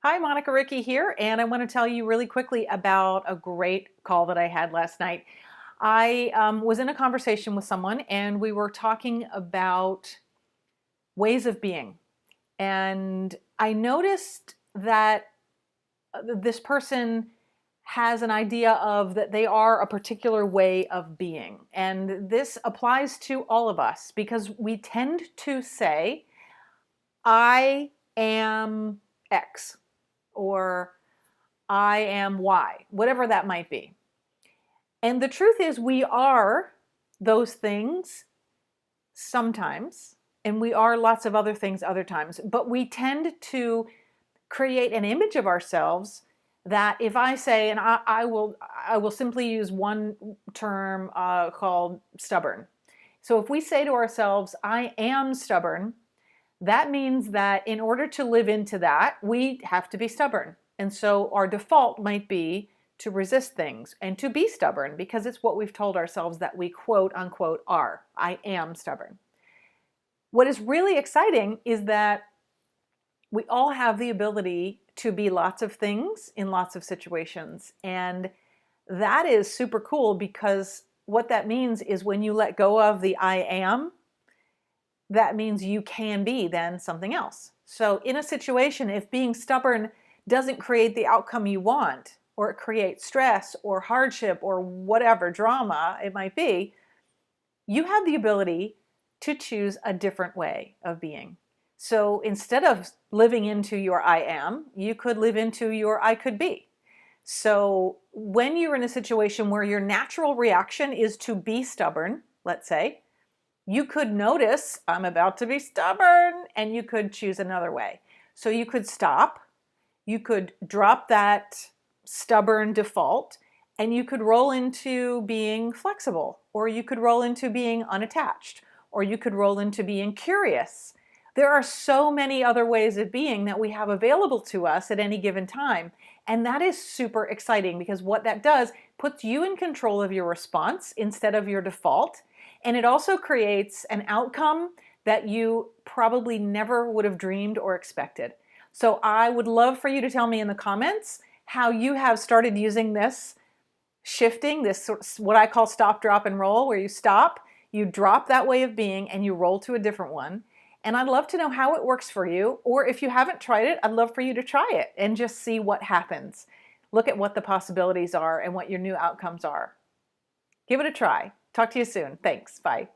Hi, Monica Ricky here, and I want to tell you really quickly about a great call that I had last night. I was in a conversation with someone, and we were talking about ways of being. And I noticed that this person has an idea of that they are a particular way of being. And this applies to all of us because we tend to say, I am X, or I am Y, whatever that might be. And the truth is, we are those things sometimes, and we are lots of other things other times, but we tend to create an image of ourselves that if I say, and I will simply use one term called stubborn. So if we say to ourselves, I am stubborn, that means that in order to live into that, we have to be stubborn. And so our default might be to resist things and to be stubborn because it's what we've told ourselves that we quote unquote are. I am stubborn. What is really exciting is that we all have the ability to be lots of things in lots of situations. And that is super cool because what that means is when you let go of the I am, that means you can be then something else. So in a situation, if being stubborn doesn't create the outcome you want, or it creates stress or hardship or whatever drama it might be, you have the ability to choose a different way of being. So instead of living into your I am, you could live into your I could be. So when you're in a situation where your natural reaction is to be stubborn, let's say, you could notice, I'm about to be stubborn, and you could choose another way. So you could stop, you could drop that stubborn default, and you could roll into being flexible, or you could roll into being unattached, or you could roll into being curious. There are so many other ways of being that we have available to us at any given time. And that is super exciting because what that does puts you in control of your response instead of your default. And it also creates an outcome that you probably never would have dreamed or expected. So I would love for you to tell me in the comments how you have started using this shifting, this what I call stop, drop, and roll, where you stop, you drop that way of being, and you roll to a different one. And I'd love to know how it works for you, or if you haven't tried it, I'd love for you to try it and just see what happens. Look at what the possibilities are and what your new outcomes are. Give it a try. Talk to you soon. Thanks. Bye.